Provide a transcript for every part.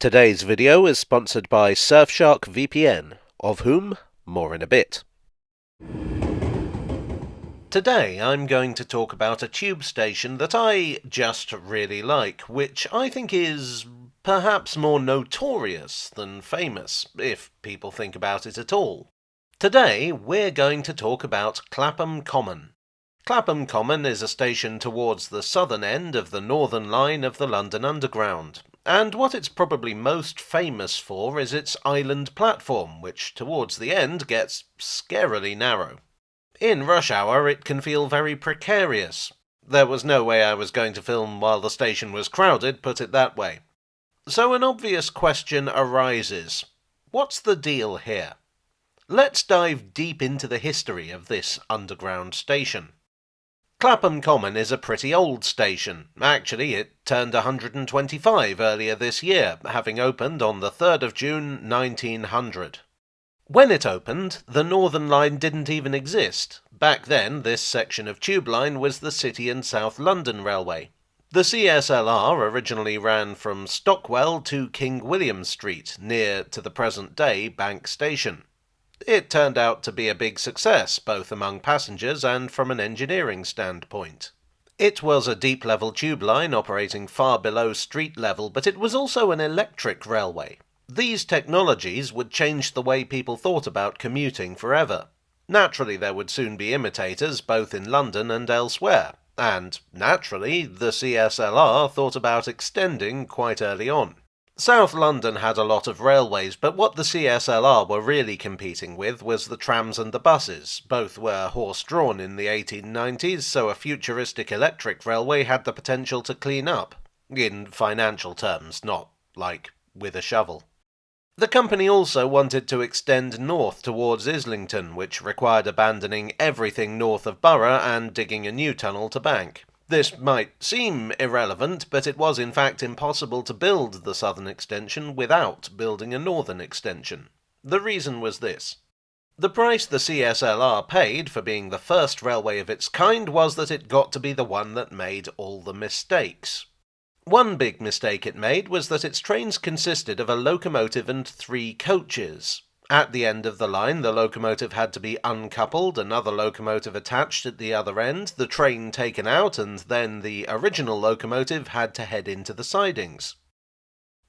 Today's video is sponsored by Surfshark VPN, of whom more in a bit. Today I'm going to talk about a tube station that I just really like, which I think is perhaps more notorious than famous, if people think about it at all. Today we're going to talk about Clapham Common. Clapham Common is a station towards the southern end of the northern line of the London Underground, and what it's probably most famous for is its island platform, which towards the end gets scarily narrow. In rush hour it can feel very precarious. There was no way I was going to film while the station was crowded, put it that way. So an obvious question arises. What's the deal here? Let's dive deep into the history of this underground station. Clapham Common is a pretty old station. Actually, it turned 125 earlier this year, having opened on the 3rd of June 1900. When it opened, the Northern Line didn't even exist. Back then, this section of tube line was the City and South London Railway. The CSLR originally ran from Stockwell to King William Street, near to the present-day Bank Station. It turned out to be a big success, both among passengers and from an engineering standpoint. It was a deep-level tube line operating far below street level, but it was also an electric railway. These technologies would change the way people thought about commuting forever. Naturally, there would soon be imitators both in London and elsewhere, and, naturally, the CSLR thought about extending quite early on. South London had a lot of railways, but what the CSLR were really competing with was the trams and the buses. Both were horse-drawn in the 1890s, so a futuristic electric railway had the potential to clean up. In financial terms, not, like, with a shovel. The company also wanted to extend north towards Islington, which required abandoning everything north of Borough and digging a new tunnel to Bank. This might seem irrelevant, but it was in fact impossible to build the southern extension without building a northern extension. The reason was this. The price the CSLR paid for being the first railway of its kind was that it got to be the one that made all the mistakes. One big mistake it made was that its trains consisted of a locomotive and 3 coaches. At the end of the line, the locomotive had to be uncoupled, another locomotive attached at the other end, the train taken out, and then the original locomotive had to head into the sidings.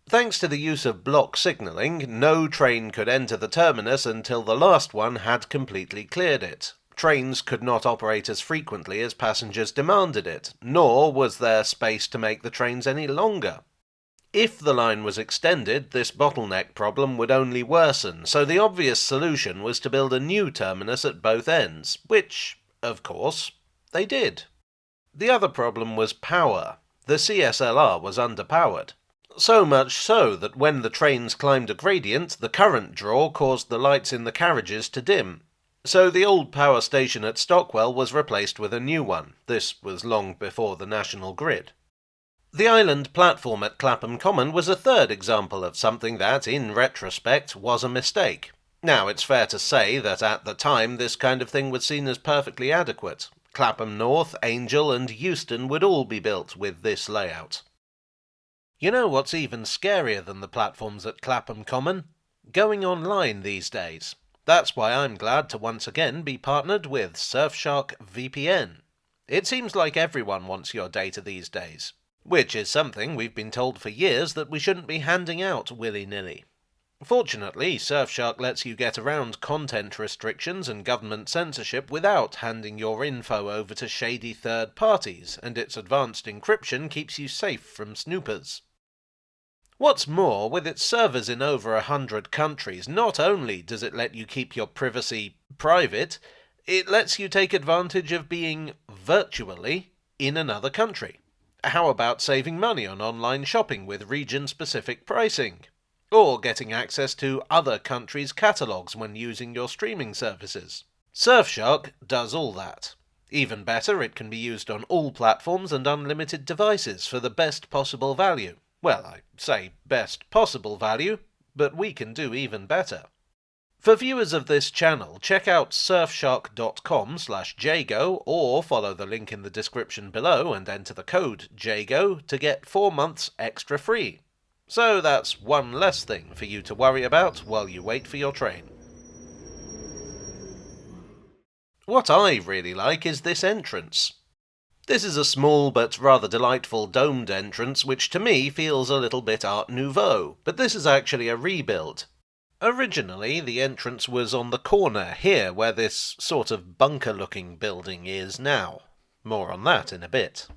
Thanks to the use of block signalling, no train could enter the terminus until the last one had completely cleared it. Trains could not operate as frequently as passengers demanded it, nor was there space to make the trains any longer. If the line was extended, this bottleneck problem would only worsen, so the obvious solution was to build a new terminus at both ends, which, of course, they did. The other problem was power. The CSLR was underpowered. So much so that when the trains climbed a gradient, the current draw caused the lights in the carriages to dim. So the old power station at Stockwell was replaced with a new one. This was long before the national grid. The island platform at Clapham Common was a third example of something that, in retrospect, was a mistake. Now, it's fair to say that at the time this kind of thing was seen as perfectly adequate. Clapham North, Angel and Euston would all be built with this layout. You know what's even scarier than the platforms at Clapham Common? Going online these days. That's why I'm glad to once again be partnered with Surfshark VPN. It seems like everyone wants your data these days. Which is something we've been told for years that we shouldn't be handing out willy-nilly. Fortunately, Surfshark lets you get around content restrictions and government censorship without handing your info over to shady third parties, and its advanced encryption keeps you safe from snoopers. What's more, with its servers in over 100 countries, not only does it let you keep your privacy private, it lets you take advantage of being virtually in another country. How about saving money on online shopping with region-specific pricing? Or getting access to other countries' catalogues when using your streaming services? Surfshark does all that. Even better, it can be used on all platforms and unlimited devices for the best possible value. Well, I say best possible value, but we can do even better. For viewers of this channel, check out surfshark.com/jago or follow the link in the description below and enter the code JAGO to get 4 months extra free. So that's one less thing for you to worry about while you wait for your train. What I really like is this entrance. This is a small but rather delightful domed entrance which to me feels a little bit Art Nouveau, but this is actually a rebuild. Originally, the entrance was on the corner here where this sort of bunker-looking building is now. More on that in a bit.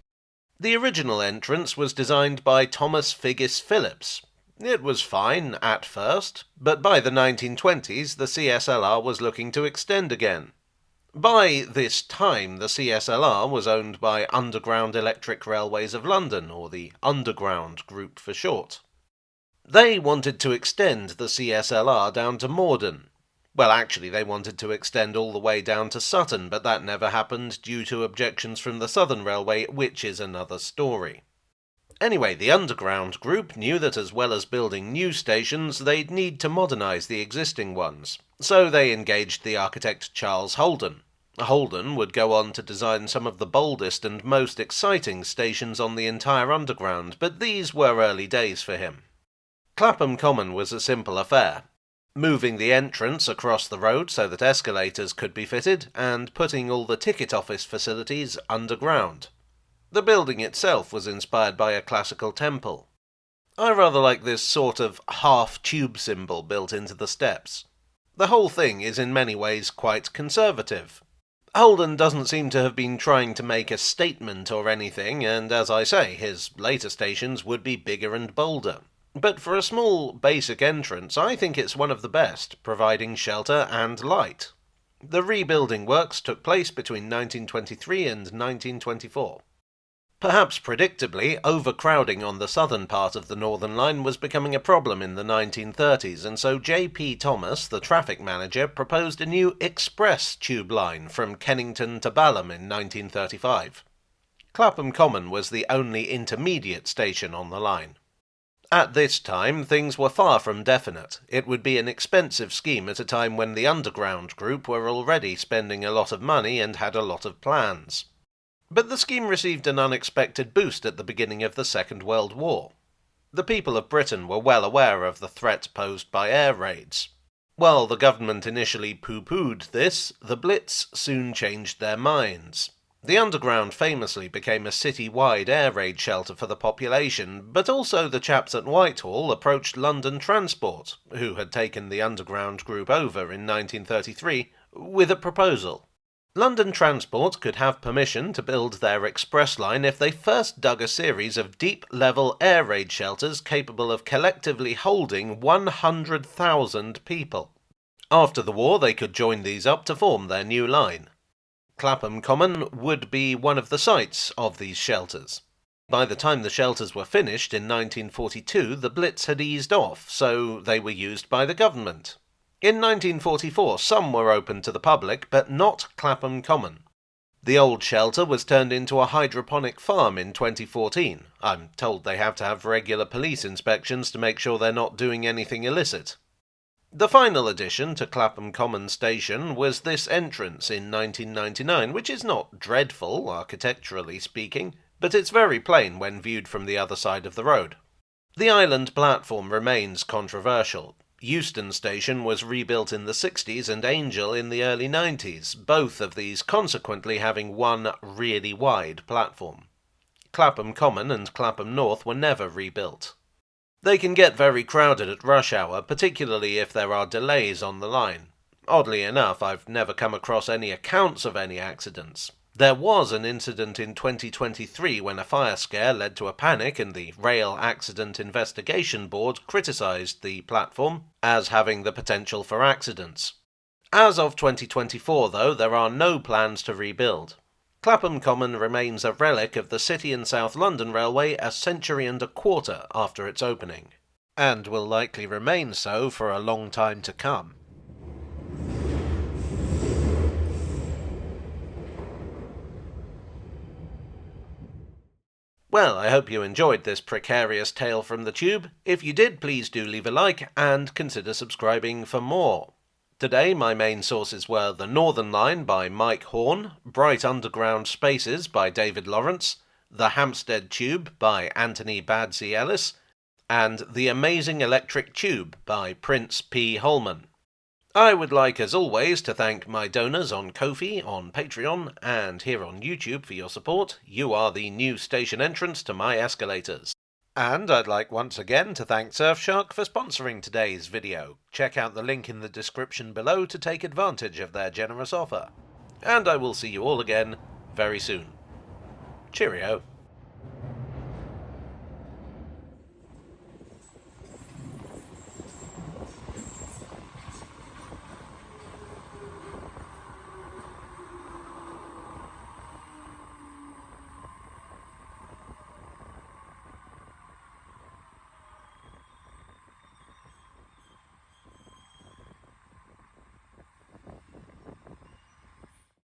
The original entrance was designed by Thomas Figgis Phillips. It was fine at first, but by the 1920s the CSLR was looking to extend again. By this time, the CSLR was owned by Underground Electric Railways of London, or the Underground Group for short. They wanted to extend the CSLR down to Morden. Well, actually, they wanted to extend all the way down to Sutton, but that never happened due to objections from the Southern Railway, which is another story. Anyway, the Underground Group knew that as well as building new stations, they'd need to modernise the existing ones. So they engaged the architect Charles Holden. Holden would go on to design some of the boldest and most exciting stations on the entire Underground, but these were early days for him. Clapham Common was a simple affair. Moving the entrance across the road so that escalators could be fitted, and putting all the ticket office facilities underground. The building itself was inspired by a classical temple. I rather like this sort of half-tube symbol built into the steps. The whole thing is in many ways quite conservative. Holden doesn't seem to have been trying to make a statement or anything, and as I say, his later stations would be bigger and bolder. But for a small, basic entrance, I think it's one of the best, providing shelter and light. The rebuilding works took place between 1923 and 1924. Perhaps predictably, overcrowding on the southern part of the Northern Line was becoming a problem in the 1930s, and so J.P. Thomas, the traffic manager, proposed a new express tube line from Kennington to Balham in 1935. Clapham Common was the only intermediate station on the line. At this time, things were far from definite. It would be an expensive scheme at a time when the Underground Group were already spending a lot of money and had a lot of plans. But the scheme received an unexpected boost at the beginning of the Second World War. The people of Britain were well aware of the threat posed by air raids. While the government initially pooh-poohed this, the Blitz soon changed their minds. The Underground famously became a city-wide air raid shelter for the population, but also the chaps at Whitehall approached London Transport, who had taken the Underground Group over in 1933, with a proposal. London Transport could have permission to build their express line if they first dug a series of deep-level air raid shelters capable of collectively holding 100,000 people. After the war, they could join these up to form their new line. Clapham Common would be one of the sites of these shelters. By the time the shelters were finished in 1942, the Blitz had eased off, so they were used by the government. In 1944, some were open to the public, but not Clapham Common. The old shelter was turned into a hydroponic farm in 2014. I'm told they have to have regular police inspections to make sure they're not doing anything illicit. The final addition to Clapham Common Station was this entrance in 1999, which is not dreadful, architecturally speaking, but it's very plain when viewed from the other side of the road. The island platform remains controversial. Euston Station was rebuilt in the 60s and Angel in the early 90s, both of these consequently having one really wide platform. Clapham Common and Clapham North were never rebuilt. They can get very crowded at rush hour, particularly if there are delays on the line. Oddly enough, I've never come across any accounts of any accidents. There was an incident in 2023 when a fire scare led to a panic and the Rail Accident Investigation Board criticised the platform as having the potential for accidents. As of 2024, though, there are no plans to rebuild. Clapham Common remains a relic of the City and South London Railway a century and a quarter after its opening, and will likely remain so for a long time to come. Well, I hope you enjoyed this precarious tale from the tube. If you did, please do leave a like and consider subscribing for more. Today my main sources were The Northern Line by Mike Horn, Bright Underground Spaces by David Lawrence, The Hampstead Tube by Anthony Badsey Ellis, and The Amazing Electric Tube by Prince P. Holman. I would like, as always, to thank my donors on Ko-fi, on Patreon, and here on YouTube for your support. You are the new station entrance to my escalators. And I'd like once again to thank Surfshark for sponsoring today's video. Check out the link in the description below to take advantage of their generous offer. And I will see you all again very soon. Cheerio.